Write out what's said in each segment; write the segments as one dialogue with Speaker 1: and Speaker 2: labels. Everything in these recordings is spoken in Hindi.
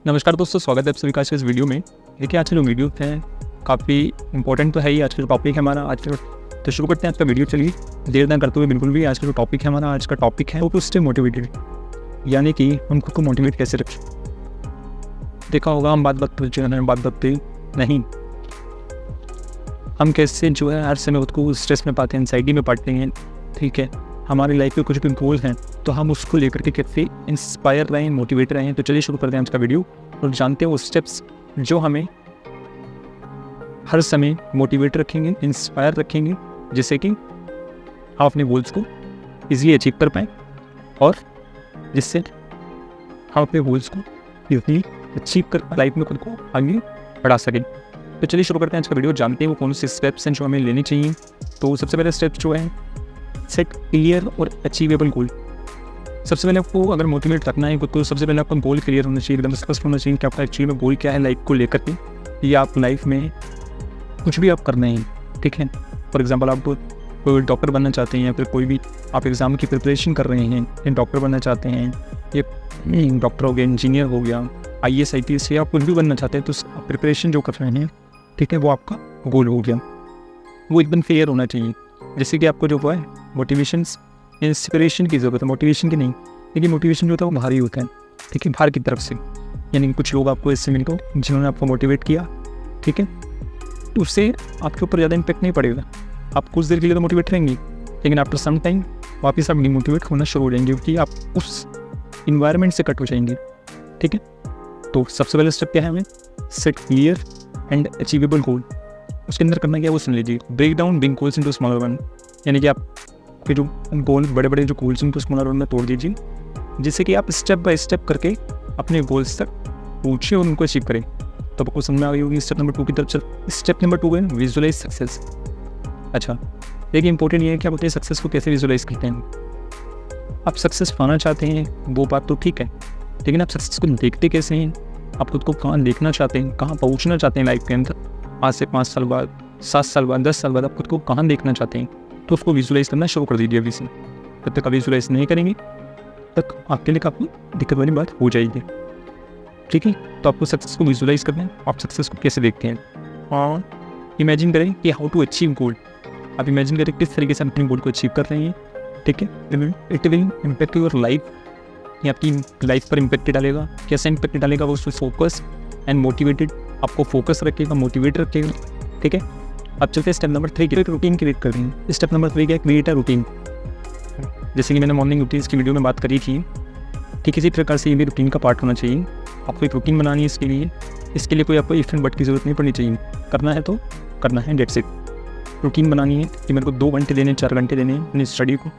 Speaker 1: नमस्कार दोस्तों, स्वागत है आप सभी का आज के इस वीडियो में। देखिए आज का जो वीडियो है काफ़ी इंपॉर्टेंट तो है ही। आज का जो टॉपिक है हमारा आज का, तो शुरू करते हैं आज का वीडियो। चलिए देर ना करते हुए बिल्कुल भी आज का जो टॉपिक है हमारा आज का टॉपिक है वो टू स्टे मोटिवेटेड, यानी कि हम खुद को मोटिवेट कैसे रखें। देखा होगा हम बात पे नहीं, हम कैसे जो है हर समय खुद को स्ट्रेस में पाते हैं, एंजाइटी में पाते हैं। ठीक है, हमारी लाइफ में कुछ भी गोल हैं तो हम उसको लेकर के कैसे इंस्पायर रहें, मोटिवेट रहें। तो चलिए शुरू करते हैं आज का वीडियो और जानते हैं वो स्टेप्स जो हमें हर समय मोटिवेट रखेंगे, इंस्पायर रखेंगे, जिससे कि हम अपने गोल्स को इजीली अचीव कर पाएँ और जिससे हम अपने गोल्स को इजीली अचीव कर लाइफ में खुद को आगे बढ़ा सकें। तो चलिए शुरू करते हैं आज का वीडियो, जानते हैं वो कौन से स्टेप्स हैं जो हमें लेने चाहिए। तो सबसे पहले स्टेप जो है सेट क्लियर और अचीवेबल गोल। सबसे पहले आपको अगर मोटिवेट रखना है खुद को, सबसे पहले आपका गोल क्लियर होना चाहिए, एकदम स्पष्ट होना चाहिए कि आपका एक्चुअली में गोल क्या है लाइफ को लेकर के। ये आप लाइफ में कुछ भी आप करना है, ठीक है। फॉर एग्जांपल आप कोई डॉक्टर बनना चाहते हैं या फिर कोई भी आप एग्ज़ाम की प्रिपरेशन कर रहे हैं, डॉक्टर बनना चाहते हैं, ये डॉक्टर हो गया, इंजीनियर हो गया, IAS IPS या आप कुछ भी बनना चाहते हैं, तो प्रिपरेशन जो कर रहे हैं, ठीक है, वो आपका गोल हो गया। वो एकदम क्लियर होना चाहिए, जैसे कि आपको जो वो है मोटिवेशन इंस्पिरेशन की ज़रूरत है, मोटिवेशन की नहीं। लेकिन मोटिवेशन जो होता है वो बाहरी होता है, ठीक है, बाहर की तरफ से, यानी कुछ लोग आपको इससे मिलकर जिन्होंने आपको मोटिवेट किया, ठीक है, तो उससे आपके ऊपर ज़्यादा इम्पैक्ट नहीं पड़ेगा। आप कुछ देर के लिए तो मोटिवेट रहेंगे, लेकिन आफ्टर सम टाइम वापस आप डिमोटिवेट होना शुरू हो जाएंगे क्योंकि आप उस इन्वायरमेंट से कट हो जाएंगे, ठीक है। तो सबसे पहले स्टेप क्या है, हमें set clear and achievable goal. उसके अंदर करना क्या है वो सुन लीजिए। Break down big goals into smaller one, यानी कि आपके जो गोल बड़े बड़े जो गोल्स उनको स्मॉलर वन में तोड़ दीजिए, जिससे कि आप स्टेप बाय स्टेप करके अपने गोल्स तक पहुँचे और उनको अचीव करें। तो आपको समझ में आ गई होगी स्टेप नंबर 2 की तरफ चल। स्टेप नंबर 2 है विजुअलाइज सक्सेस। अच्छा, देखिए इंपॉर्टेंट ये है कि आप अपने सक्सेस को कैसे विजुअलाइज करते हैं। आप सक्सेस पाना चाहते हैं वो बात तो ठीक है, लेकिन आप सक्सेस को देखते कैसे हैं, आप खुद को कहाँ देखना चाहते हैं, कहाँ पहुँचना चाहते हैं लाइफ के अंदर, आज से 5 साल बाद, 7 साल बाद, 10 साल बाद आप खुद को कहाँ देखना चाहते हैं, तो उसको विजुअलाइज करना शुरू कर दीजिए अभी से। जब तक आप विजुअलाइज नहीं करेंगे तक आपके लिए काफ़ी दिक्कत वाली बात हो जाएगी, ठीक है। तो आपको सक्सेस को विजुअलाइज करना है। आप सक्सेस को कैसे देखते हैं और इमेजिन करें कि हाउ टू अचीव गोल। आप इमेजिन करें किस तरीके से अपने गोल को अचीव कर रहे हैं, ठीक है। It will impact your life, ये आपकी लाइफ पर इम्पैक्ट डालेगा। कैसे इम्पैक्ट डालेगा, वो उसमें फोकस एंड मोटिवेटेड, आपको फोकस रखेगा, मोटिवेट रखेगा, ठीक है। अब चलते हैं स्टेप नंबर 3 की, रूटीन क्रिएट कर रही है। स्टेप नंबर 3 क्या है, क्रिएट अ रूटीन। जैसे कि मैंने मॉर्निंग रूटीन की वीडियो में बात करी थी, ठीक इसी प्रकार से ये भी रूटीन का पार्ट होना चाहिए। आपको एक रूटीन बनानी है इसके लिए कोई आपको इफ एंड बट की ज़रूरत नहीं पड़नी चाहिए। करना है तो करना है, डेट्स इट। रूटीन बनानी है कि मेरे को 2 घंटे देने, 4 घंटे देने हैं अपनी स्टडी को,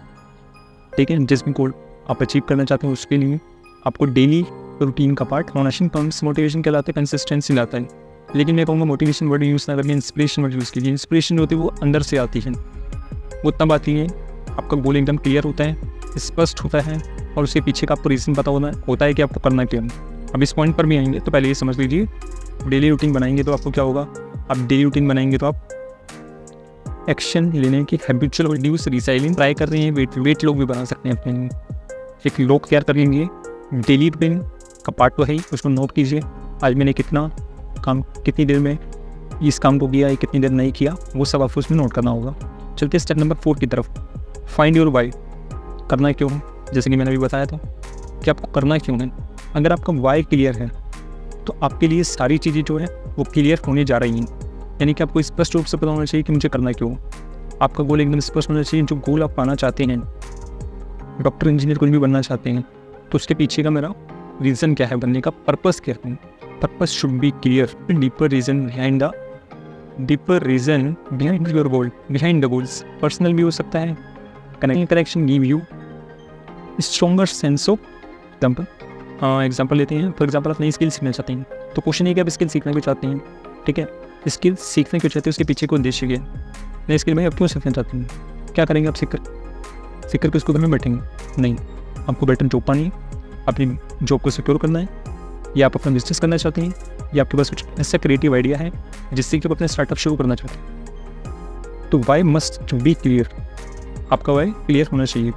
Speaker 1: ठीक है। जिस भी गोल आप अचीव करना चाहते हैं उसके लिए आपको डेली रूटीन का पार्ट होना चाहिए। मोटिवेशन कहलाते हैं, कंसिस्टेंसी लाता है, लेकिन मैं कहूँगा मोटिवेशन वर्ड यूज़ ना करके इंस्पिरेशन वर्ड यूज़ कीजिए। इंस्पिरेशन होती है वो अंदर से आती है, वो तब आती है आपका गोल एकदम क्लियर होता है, स्पष्ट होता है और उसके पीछे का आपको रीज़न पता होता है कि आपको करना क्या है। अब इस पॉइंट पर भी आएंगे तो पहले ये समझ लीजिए, डेली रूटीन बनाएंगे तो आपको क्या होगा। आप डेली रूटीन बनाएंगे तो आप एक्शन लेने की हैबिचुअल रिड्यूस रिसाइलिंग ट्राई कर रहे हैं, वेट लोग भी बना सकते हैं अपने। एक लोग तैयार कर लेंगे, डेली रूटीन का पार्ट तो है ही, उसको नोट कीजिए। आज मैंने कितना काम, कितनी देर में इस काम को किया, कितनी देर नहीं किया, वो सब आपको उसमें नोट करना होगा। चलते स्टेप नंबर 4 की तरफ, फाइंड योर वाई। करना क्यों है, जैसे कि मैंने अभी बताया था कि आपको करना क्यों है। अगर आपका वाई क्लियर है तो आपके लिए सारी चीज़ें जो है वो क्लियर होने जा रही हैं, यानी कि आपको स्पष्ट रूप से पता होना चाहिए कि मुझे करना क्यों। आपका गोल एकदम स्पष्ट होना चाहिए। जो गोल आप पाना चाहते हैं, डॉक्टर, इंजीनियर, कुछ भी बनना चाहते हैं, तो उसके पीछे का मेरा रीज़न क्या है, बनने का पर्पस क्या है। Purpose should be clear. Deeper reason behind your goal, behind the goals. Personal भी हो सकता है, connection give you stronger sense of example. Example लेते हैं, फॉर एग्जाम्पल आप नई स्किल सीखना चाहते हैं, तो क्वेश्चन है कि आप स्किल सीखना क्यों चाहते हैं, ठीक है। स्किल सीखने क्यों चाहते हैं, उसके पीछे को उद्देश्य क्या है। नई स्किल में आप क्यों सीखना चाहते हैं, क्या करेंगे आप सीख कर उसको घर में बैठेंगे नहीं, आपको बेटर जॉब पानी है, अपनी जॉब को सिक्योर करना है, या आप अपना बिजनेस करना चाहते हैं, या आपके पास कुछ ऐसा क्रिएटिव आइडिया है जिससे कि आप अपना स्टार्टअप शुरू करना चाहते हैं। तो वाई मस्ट बी क्लियर, आपका वाई क्लियर होना चाहिए।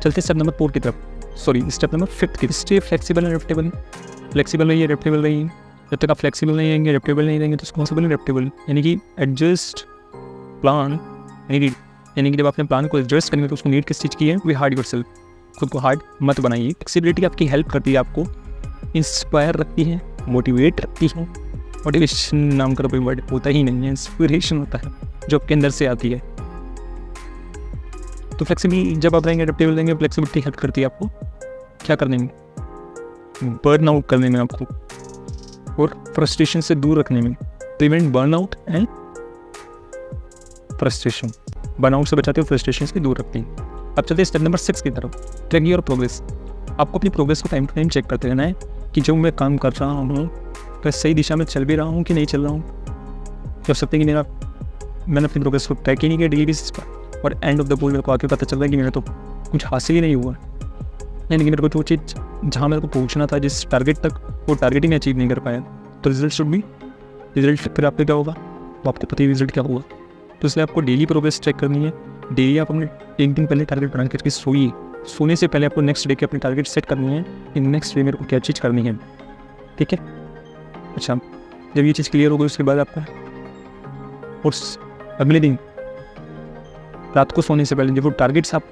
Speaker 1: चलते स्टेप नंबर 4 की तरफ, स्टेप नंबर 5 की, stay flexible and adaptable. Flexible रहिए, एडेप्टेबल रहिए। जब तक आप फ्लेक्सिबल नहीं रहेंगे, एडेप्टेबल नहीं रहेंगे तो रिस्पॉन्सिबल एडेप्टेबल, यानी कि एडजस्ट प्लान नीड, यानी कि जब आपने प्लान को एडजस्ट करेंगे तो उसको नीड किस चीज़ की है, वी हार्ड योरसेल्फ, खुद को हार्ड मत बनाइए। फ्लेक्सिबिलिटी आपकी हेल्प करती है, आपको इंस्पायर रखती है, मोटिवेट रखती है। मोटिवेशन नाम का कोई वर्ड होता ही नहीं है, इंस्पिरेशन होता है जो आपके अंदर से आती है। तो फ्लेक्सिबल जब आप रहेंगे, एडेप्टेबल रहेंगे, फ्लेक्सिबिलिटी हेल्प करती है आपको क्या करने में, बर्न आउट करने में आपको, और फ्रस्ट्रेशन से दूर रखने में। Prevent burnout and frustration, burnout से बचाते हो, फ्रस्ट्रेशन से दूर रखती है। अब चलते हैं स्टेप नंबर 6 की तरफ, ट्रैक योर प्रोग्रेस। आपको अपनी प्रोग्रेस को टाइम टू टाइम चेक करते रहना है कि जो मैं काम कर रहा हूँ क्या सही दिशा में चल भी रहा हूँ कि नहीं चल रहा हूँ। हो सकता है कि मैंने अपनी प्रोग्रेस को ट्रैक ही नहीं किया डेली बेसिस पर, और एंड ऑफ द पोल मेरे को आके पता चल रहा है कि मेरा तो कुछ हासिल ही नहीं हुआ, यानी कि मेरे को जो चीज़ जहाँ मेरे को पहुँचना था, जिस टारगेट तक, वो टारगेट ही मैं अचीव नहीं कर पाया। तो रिजल्ट शुड बी, रिजल्ट फिर आपका क्या होगा, वो आपको पता ही रिजल्ट क्या होगा। तो इसलिए आपको डेली प्रोग्रेस चेक करनी है। डेली आप अपने एक दिन पहले टारगेट बना करके सोइए। सोने से पहले आपको नेक्स्ट डे के अपने टारगेट सेट करनी है कि नेक्स्ट डे मेरे को क्या चीज़ करनी है, ठीक है। अच्छा, जब ये चीज़ क्लियर हो गई उसके बाद आपका और अगले दिन रात को सोने से पहले जब वो टारगेट्स आप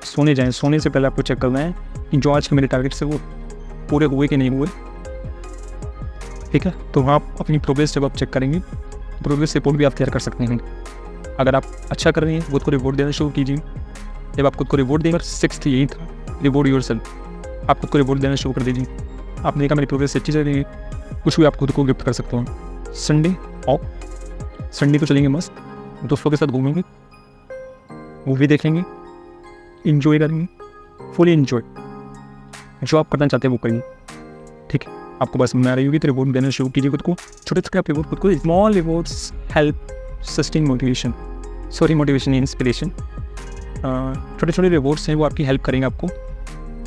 Speaker 1: सोने जाएं, सोने से पहले आपको चेक करना है कि जो आज के मेरे टारगेट्स है वो पूरे हुए कि नहीं हुए, ठीक है। तो वहाँ आप अपनी प्रोग्रेस जब आप चेक करेंगे, प्रोग्रेस रिपोर्ट भी आप तैयार कर सकते हैं। अगर आप अच्छा कर रहे हैं, खुद को रिवॉर्ड देना शुरू कीजिए। जब आप खुद को रिवॉर्ड देंगे, 6th यही था, रिवॉर्ड योरसेल्फ। आप खुद को रिवॉर्ड देना शुरू कर दीजिए। आपने कहा मेरी प्रोग्रेस अच्छी चल रही है, कुछ भी आप खुद को गिफ्ट कर सकते हो। संडे ऑफ, संडे को चलेंगे मस्त, दोस्तों के साथ घूमेंगे, मूवी देखेंगे, इंजॉय करेंगे, फुली इंजॉय, जो आप करना चाहते हैं वो करिए, ठीक है। आपको बस में आ रही होगी तो रिवॉर्ड देना शुरू कीजिए खुद को। छोटे छोटे आप रिवॉर्ड खुद को, small rewards help sustain motivation, sorry motivation inspiration. छोटे छोटे रिवॉर्ड्स हैं वो आपकी हेल्प करेंगे आपको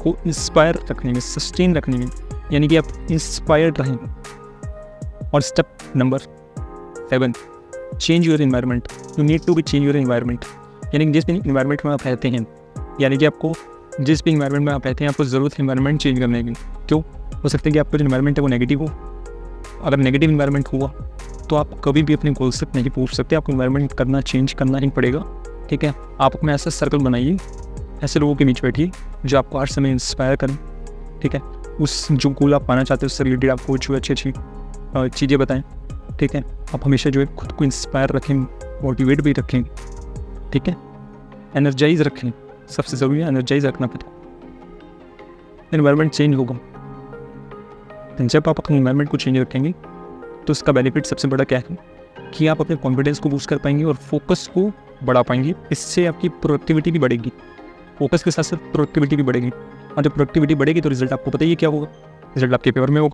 Speaker 1: को इंस्पायर रखने में, सस्टेन रखने में, यानी कि आप इंस्पायर्ड रहें। और step number 7, change your environment. You need to be change your environment, यानी कि जिस भी इन्वायरमेंट में आप रहते हैं, यानी कि आपको जिस भी इन्वायरमेंट में आप रहते हैं आपको ज़रूरत है इन्वायरमेंट चेंज करने की। क्यों? हो सकता है कि आपका जो इन्वायरमेंट है वो नेगेटिव हो। अगर नेगेटिव इन्वायरमेंट हुआ तो आप कभी भी अपने गोल्स तक नहीं पहुंच सकते। आपको इन्वायरमेंट करना, चेंज करना ही पड़ेगा, ठीक है। आप अपना ऐसा सर्कल बनाइए, ऐसे लोगों के बीच बैठिए जो आपको हर समय इंस्पायर करें, ठीक है। उस जो गोल आप पाना चाहते हैं उससे रिलेटेड आपको जो अच्छी अच्छी चीज़ें बताएं, ठीक है। आप हमेशा जो है खुद को इंस्पायर रखें, मोटिवेट भी रखें, ठीक है। एनर्जाइज रखें, सबसे ज़रूरी है एनर्जाइज रखना पड़ता है। इन्वायरमेंट चेंज होगा, जब आप अपने इन्वायरमेंट को चेंज रखेंगे तो उसका बेनिफिट सबसे बड़ा क्या है कि आप अपने कॉन्फिडेंस को बूस्ट कर पाएंगे और फोकस को बढ़ा पाएंगे। इससे आपकी प्रोडक्टिविटी भी बढ़ेगी, फोकस के साथ साथ प्रोडक्टिविटी भी बढ़ेगी। और जब प्रोडक्टिविटी बढ़ेगी तो रिजल्ट आपको पता ही है क्या होगा, रिजल्ट आपके फेवर में होगा।